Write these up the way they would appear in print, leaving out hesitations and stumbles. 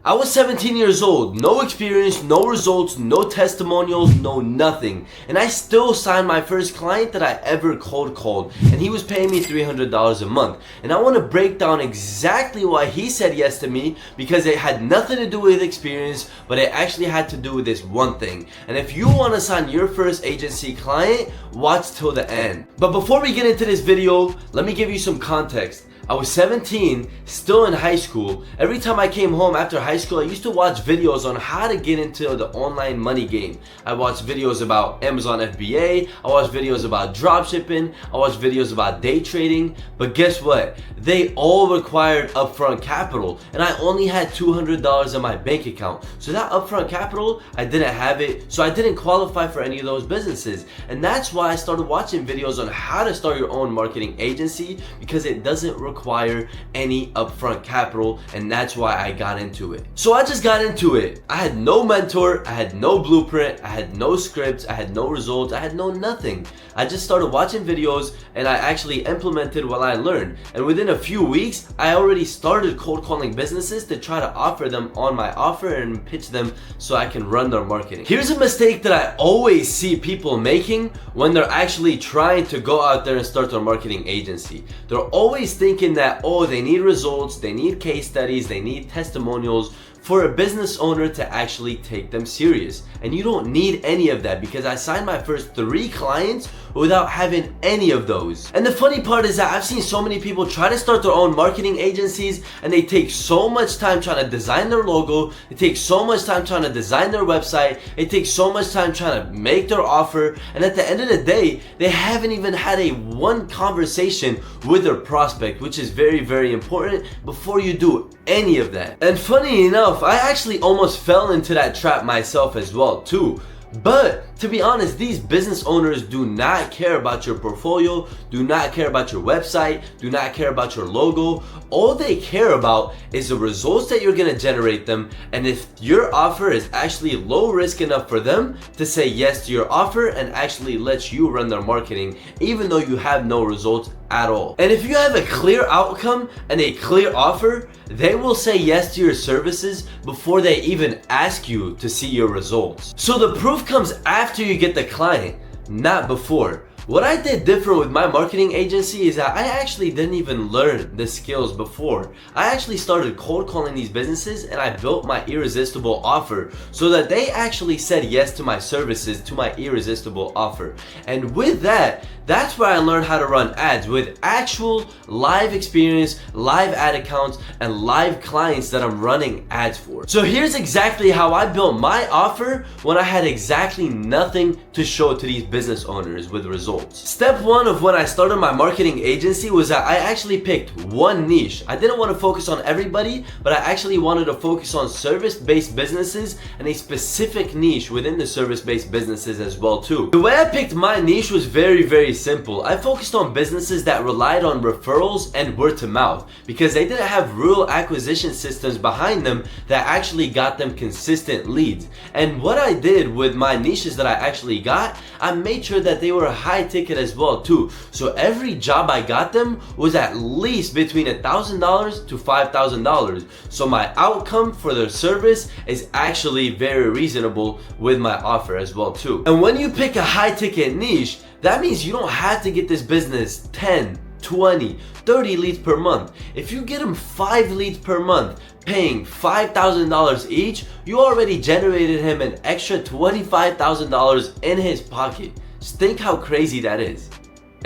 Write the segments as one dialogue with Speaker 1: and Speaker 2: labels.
Speaker 1: I was 17 years old, no experience, no results, no testimonials, no nothing. And I still signed my first client that I ever cold called, and he was paying me $300 a month. And I want to break down exactly why he said yes to me, because it had nothing to do with experience, but it actually had to do with this one thing. And if you want to sign your first agency client, watch till the end. But before we get into this video, let me give you some context. I was 17, still in high school. Every time I came home after high school, I used to watch videos on how to get into the online money game. I watched videos about Amazon FBA, I watched videos about dropshipping, I watched videos about day trading, but guess what? They all required upfront capital, and I only had $200 in my bank account. So that upfront capital, I didn't have it, so I didn't qualify for any of those businesses. And that's why I started watching videos on how to start your own marketing agency, because it doesn't require any upfront capital, and that's why I got into it. So I just got into it. I had no mentor, I had no blueprint, I had no scripts, I had no results, I had no nothing. I just started watching videos and I actually implemented what I learned. And within a few weeks, I already started cold calling businesses to try to offer them on my offer and pitch them so I can run their marketing. Here's a mistake that I always see people making when they're actually trying to go out there and start their marketing agency. They're always thinking that, oh, they need results, they need case studies, they need testimonials for a business owner to actually take them serious. And you don't need any of that, because I signed my first 3 clients without having any of those. And the funny part is that I've seen so many people try to start their own marketing agencies, and they take so much time trying to design their logo, they take so much time trying to design their website, it takes so much time trying to make their offer, and at the end of the day, they haven't even had a one conversation with their prospect, which is very, very important before you do any of that. And funny enough, I actually almost fell into that trap myself as well too. But to be honest, these business owners do not care about your portfolio, do not care about your website, do not care about your logo. All they care about is the results that you're gonna generate them, and if your offer is actually low risk enough for them to say yes to your offer and actually let you run their marketing, even though you have no results at all. And if you have a clear outcome and a clear offer, they will say yes to your services before they even ask you to see your results. So the proof comes after you get the client, not before. What I did different with my marketing agency is that I actually didn't even learn the skills before. I actually started cold calling these businesses, and I built my irresistible offer so that they actually said yes to my services, to my irresistible offer. And with that, that's where I learned how to run ads with actual live experience, live ad accounts, and live clients that I'm running ads for. So here's exactly how I built my offer when I had exactly nothing to show to these business owners with results. Step 1 of when I started my marketing agency was that I actually picked one niche. I didn't want to focus on everybody, but I actually wanted to focus on service-based businesses and a specific niche within the service-based businesses as well too. The way I picked my niche was very, very simple. I focused on businesses that relied on referrals and word to mouth, because they didn't have real acquisition systems behind them that actually got them consistent leads. And what I did with my niches that I actually got, I made sure that they were high ticket as well too. So every job I got them was at least between $1,000 to $5,000. So my outcome for their service is actually very reasonable with my offer as well too. And when you pick a high ticket niche, that means you don't have to get this business 10, 20, 30 leads per month. If you get them 5 leads per month, paying $5,000 each, you already generated him an extra $25,000 in his pocket. Just think how crazy that is.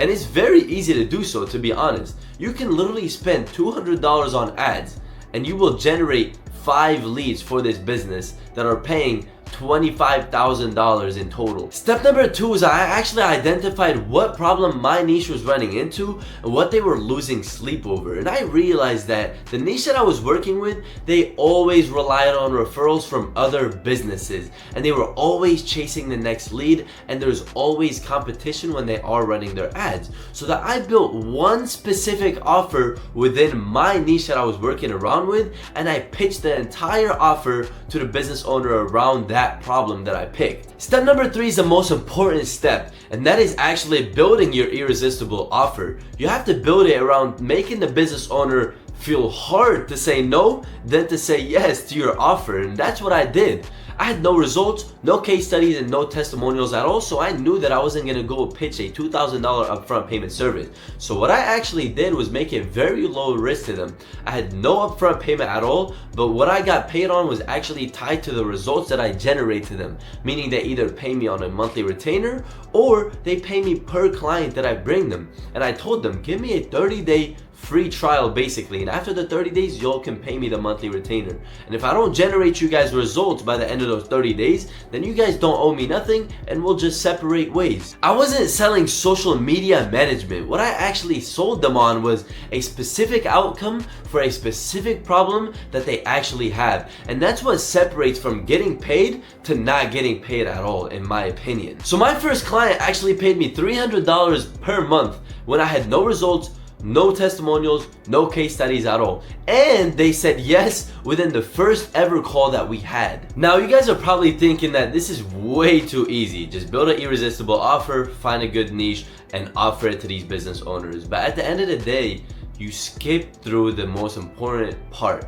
Speaker 1: And it's very easy to do so, to be honest. You can literally spend $200 on ads and you will generate 5 leads for this business that are paying $25,000 in total. Step number 2 is I actually identified what problem my niche was running into and what they were losing sleep over. And I realized that the niche that I was working with, they always relied on referrals from other businesses, and they were always chasing the next lead, and there's always competition when they are running their ads. So that I built one specific offer within my niche that I was working around with, and I pitched the entire offer to the business owner around that problem that I picked. Step number 3 is the most important step, and that is actually building your irresistible offer. You have to build it around making the business owner feel hard to say no than to say yes to your offer. And that's what I did. I had no results, no case studies, and no testimonials at all, so I knew that I wasn't going to go pitch a $2,000 upfront payment service. So what I actually did was make it very low risk to them. I had no upfront payment at all, but what I got paid on was actually tied to the results that I generate to them, meaning they either pay me on a monthly retainer or they pay me per client that I bring them. And I told them, give me a 30-day free trial basically, and after the 30 days y'all can pay me the monthly retainer. And if I don't generate you guys results by the end of those 30 days, then you guys don't owe me nothing and we'll just separate ways. I wasn't selling social media management. What I actually sold them on was a specific outcome for a specific problem that they actually have, and that's what separates from getting paid to not getting paid at all, in my opinion. So my first client actually paid me $300 per month when I had no results, no testimonials, no case studies at all. And they said yes within the first ever call that we had. Now you guys are probably thinking that this is way too easy. Just build an irresistible offer, find a good niche, and offer it to these business owners. But at the end of the day, you skip through the most important part,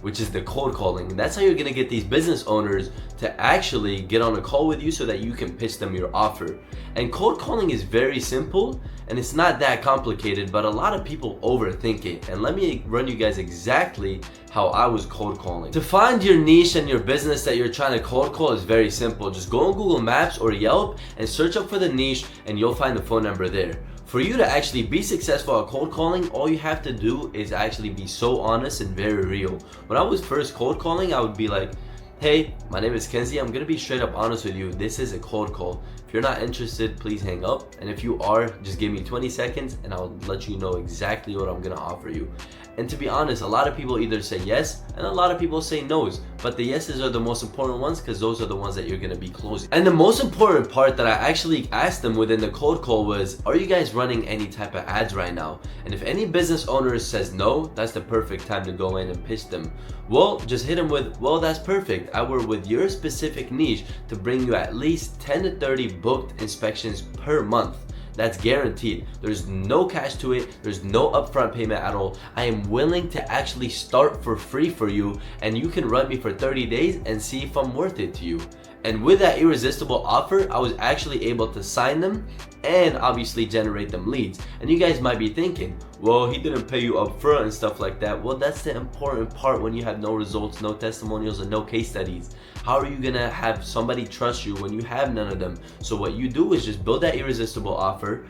Speaker 1: which is the cold calling. And that's how you're gonna get these business owners to actually get on a call with you so that you can pitch them your offer. And cold calling is very simple and it's not that complicated, but a lot of people overthink it. And let me run you guys exactly how I was cold calling. To find your niche and your business that you're trying to cold call is very simple. Just go on Google Maps or Yelp and search up for the niche and you'll find the phone number there. For you to actually be successful at cold calling, all you have to do is actually be so honest and very real. When I was first cold calling, I would be like, hey, my name is Kenzie. I'm gonna be straight up honest with you. This is a cold call. If you're not interested, please hang up. And if you are, just give me 20 seconds and I'll let you know exactly what I'm gonna offer you. And to be honest, a lot of people either say yes and a lot of people say no's. But the yeses are the most important ones because those are the ones that you're gonna be closing. And the most important part that I actually asked them within the cold call was, are you guys running any type of ads right now? And if any business owner says no, that's the perfect time to go in and pitch them. Well, just hit them with, well, that's perfect. I work with your specific niche to bring you at least 10 to 30 booked inspections per month. That's guaranteed. There's no cash to it. There's no upfront payment at all. I am willing to actually start for free for you, and you can run me for 30 days and see if I'm worth it to you. And with that irresistible offer, I was actually able to sign them and obviously generate them leads. And you guys might be thinking, well, he didn't pay you up front and stuff like that. Well, that's the important part when you have no results, no testimonials, and no case studies. How are you gonna have somebody trust you when you have none of them? So what you do is just build that irresistible offer,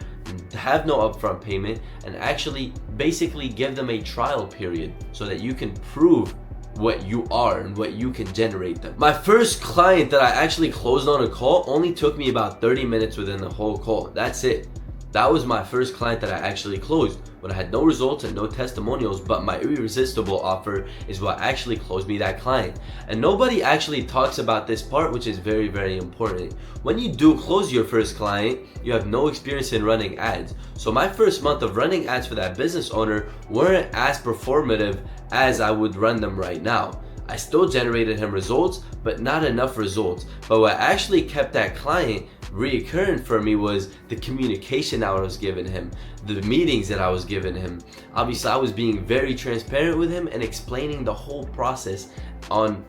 Speaker 1: have no upfront payment, and actually basically give them a trial period so that you can prove what you are and what you can generate them. My first client that I actually closed on a call only took me about 30 minutes within the whole call. That's it. That was my first client that I actually closed when I had no results and no testimonials, but my irresistible offer is what actually closed me that client. And nobody actually talks about this part, which is very, very important. When you do close your first client, you have no experience in running ads. So my first month of running ads for that business owner weren't as performative as I would run them right now. I still generated him results, but not enough results. But what actually kept that client reoccurring for me was the communication I was giving him, the meetings that I was giving him. Obviously, I was being very transparent with him and explaining the whole process on,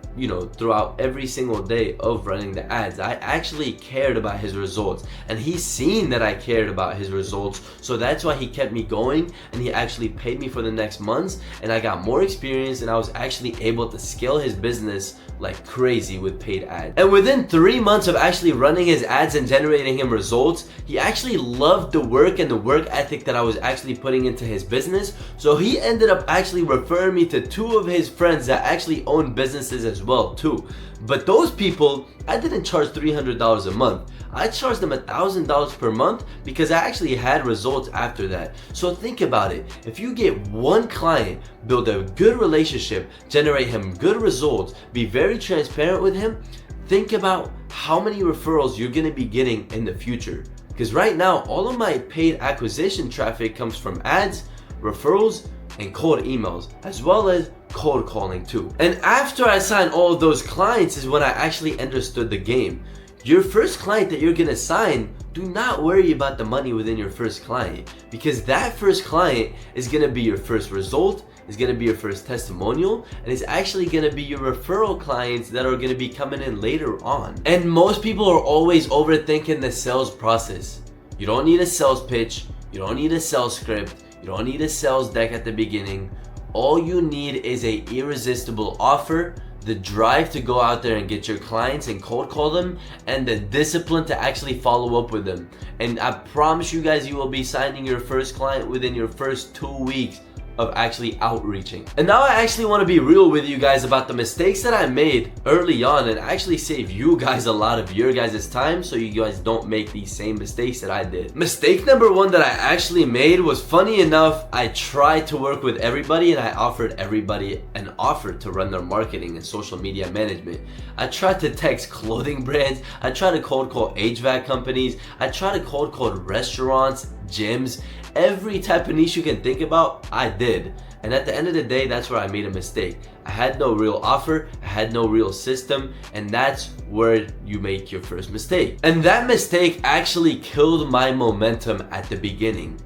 Speaker 1: throughout every single day of running the ads. I actually cared about his results, and he's seen that I cared about his results, so that's why he kept me going, and he actually paid me for the next months, and I got more experience, and I was actually able to scale his business like crazy with paid ads. And within 3 months of actually running his ads and generating him results, he actually loved the work and the work ethic that I was actually putting into his business, so he ended up actually referring me to 2 of his friends that actually own businesses as well too. But those people, I didn't charge $300 a month. I charged them $1,000 per month because I actually had results after that. So think about it. If you get one client, build a good relationship, generate him good results, be very transparent with him, think about how many referrals you're gonna be getting in the future. Because right now, all of my paid acquisition traffic comes from ads, referrals, and cold emails, as well as cold calling too. And after I signed all of those clients is when I actually understood the game. Your first client that you're gonna sign, do not worry about the money within your first client, because that first client is gonna be your first result, is going to be your first testimonial, and it's actually going to be your referral clients that are going to be coming in later on. And most people are always overthinking the sales process. You don't need a sales pitch, you don't need a sales script, you don't need a sales deck at the beginning. All you need is a irresistible offer, the drive to go out there and get your clients and cold call them, and the discipline to actually follow up with them. And I promise you guys, you will be signing your first client within your first 2 weeks of actually outreaching. And now I actually want to be real with you guys about the mistakes that I made early on and actually save you guys a lot of your guys' time so you guys don't make these same mistakes that I did. Mistake number one that I actually made was, funny enough, I tried to work with everybody and I offered everybody an offer to run their marketing and social media management. I tried to text clothing brands, I tried to cold call HVAC companies, I tried to cold call restaurants, gyms, every type of niche you can think about, I did. And at the end of the day, that's where I made a mistake. I had no real offer, I had no real system, and that's where you make your first mistake. And that mistake actually killed my momentum at the beginning.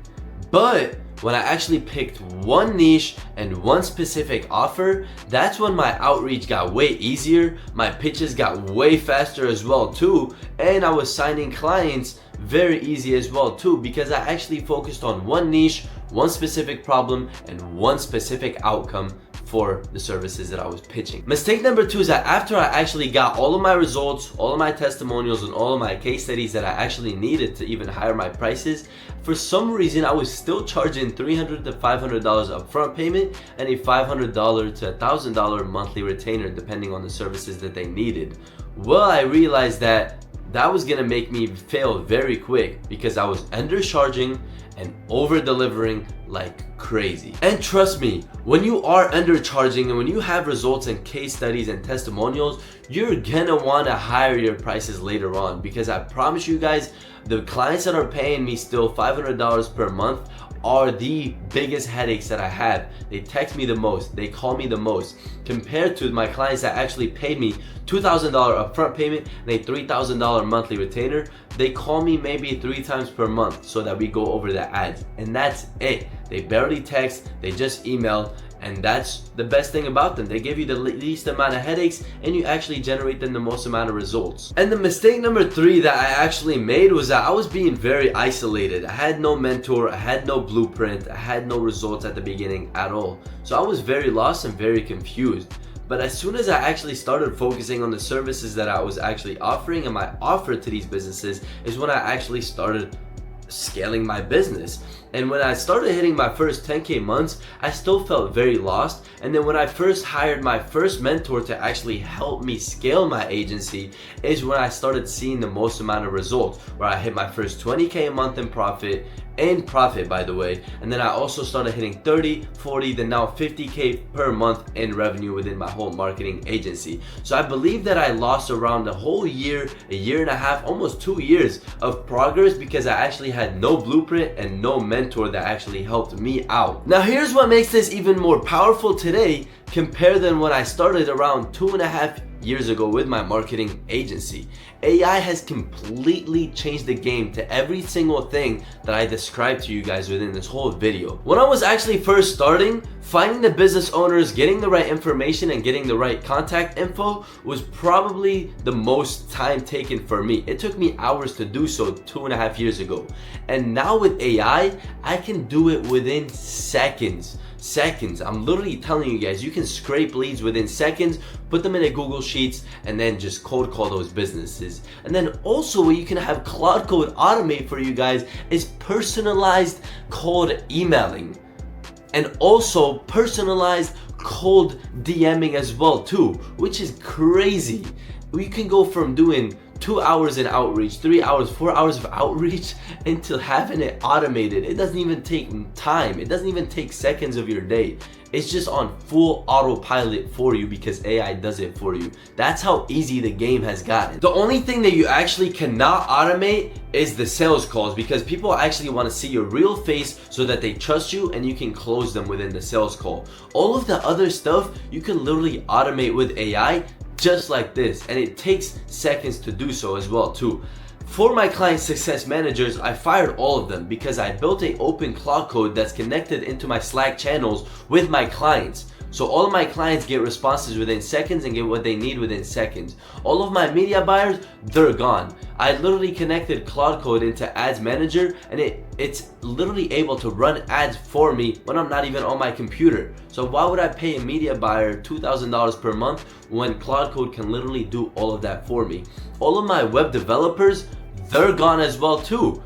Speaker 1: But when I actually picked one niche and one specific offer, that's when my outreach got way easier, my pitches got way faster as well too, and I was signing clients very easy as well too, because I actually focused on one niche, one specific problem, and one specific outcome for the services that I was pitching. Mistake number two is that after I actually got all of my results, all of my testimonials, and all of my case studies that I actually needed to even higher my prices, for some reason I was still charging $300 to $500 upfront payment and a $500 to $1,000 monthly retainer depending on the services that they needed. Well, I realized that was gonna make me fail very quick because I was undercharging and over delivering like crazy. And trust me, when you are undercharging and when you have results and case studies and testimonials, you're gonna wanna higher your prices later on, because I promise you guys, the clients that are paying me still $500 per month are the biggest headaches that I have. They text me the most, they call me the most, compared to my clients that actually paid me $2,000 upfront payment and a $3,000 monthly retainer. They call me maybe 3 times per month so that we go over the ads, and that's it. They barely text, they just email, and that's the best thing about them. They give you the least amount of headaches and you actually generate them the most amount of results. And the mistake number 3 that I actually made was that I was being very isolated. I had no mentor, I had no blueprint, I had no results at the beginning at all. So I was very lost and very confused. But as soon as I actually started focusing on the services that I was actually offering and my offer to these businesses is when I actually started scaling my business. And when I started hitting my first 10K months, I still felt very lost. And then when I first hired my first mentor to actually help me scale my agency is when I started seeing the most amount of results, where I hit my first 20K a month in profit, by the way, and then I also started hitting 30, 40, then now 50K per month in revenue within my whole marketing agency. So I believe that I lost around a whole year, a year and a half, almost 2 years of progress because I actually had no blueprint and no mentor that actually helped me out. Now here's what makes this even more powerful today compared than when I started around 2.5 years ago with my marketing agency. AI has completely changed the game to every single thing that I described to you guys within this whole video. When I was actually first starting, finding the business owners, getting the right information and getting the right contact info was probably the most time taken for me. It took me hours to do so 2.5 years ago. And now with AI, I can do it within seconds. I'm literally telling you guys, you can scrape leads within seconds, put them in a Google Sheets, and then just cold call those businesses. And then also what you can have Cloud Code automate for you guys is personalized cold emailing, and also personalized cold DMing as well too, which is crazy. We can go from doing 2 hours in outreach, 3 hours, 4 hours of outreach into having it automated. It doesn't even take time. It doesn't even take seconds of your day. It's just on full autopilot for you because AI does it for you. That's how easy the game has gotten. The only thing that you actually cannot automate is the sales calls, because people actually want to see your real face so that they trust you and you can close them within the sales call. All of the other stuff you can literally automate with AI just like this, and it takes seconds to do so as well too. For my client success managers, I fired all of them because I built an open cloud code that's connected into my Slack channels with my clients. So all of my clients get responses within seconds and get what they need within seconds. All of my media buyers, they're gone. I literally connected Cloud Code into Ads Manager, and it's literally able to run ads for me when I'm not even on my computer. So why would I pay a media buyer $2,000 per month when Cloud Code can literally do all of that for me? All of my web developers, they're gone as well too.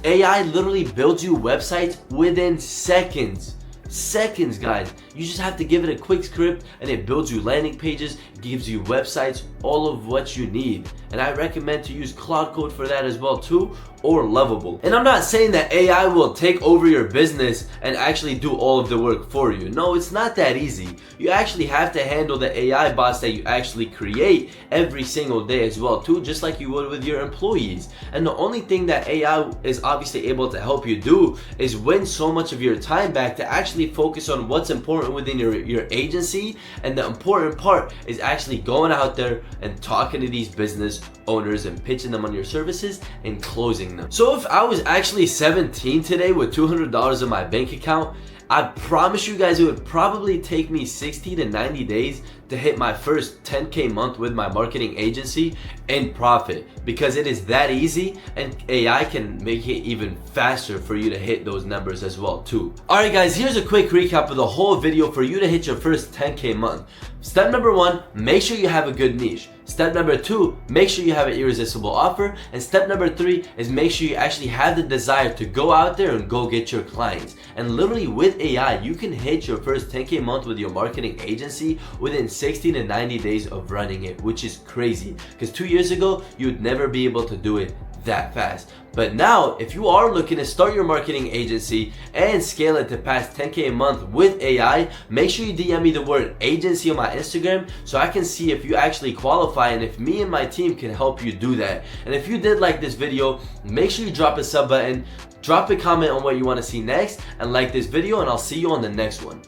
Speaker 1: AI literally builds you websites within seconds. Seconds, guys. You just have to give it a quick script and it builds you landing pages, gives you websites, all of what you need. And I recommend to use Cloud Code for that as well too, or Lovable. And I'm not saying that AI will take over your business and actually do all of the work for you. No, it's not that easy. You actually have to handle the AI bots that you actually create every single day as well too, just like you would with your employees. And the only thing that AI is obviously able to help you do is win so much of your time back to actually focus on what's important within your agency. And the important part is actually going out there and talking to these business owners and pitching them on your services and closing them. So if I was actually 17 today with $200 in my bank account, I promise you guys it would probably take me 60 to 90 days to hit my first 10K month with my marketing agency in profit, because it is that easy and AI can make it even faster for you to hit those numbers as well too. Alright guys, here's a quick recap of the whole video for you to hit your first 10K month. Step number 1, make sure you have a good niche. Step number 2, make sure you have an irresistible offer. And step number 3 is make sure you actually have the desire to go out there and go get your clients. And literally with AI, you can hit your first 10K month with your marketing agency within 60 to 90 days of running it, which is crazy. Because 2 years ago, you would never be able to do it that fast. But now, if you are looking to start your marketing agency and scale it to past 10K a month with AI, make sure you DM me the word agency on my Instagram so I can see if you actually qualify and if me and my team can help you do that. And if you did like this video, make sure you drop a sub button, drop a comment on what you want to see next, and like this video, and I'll see you on the next one.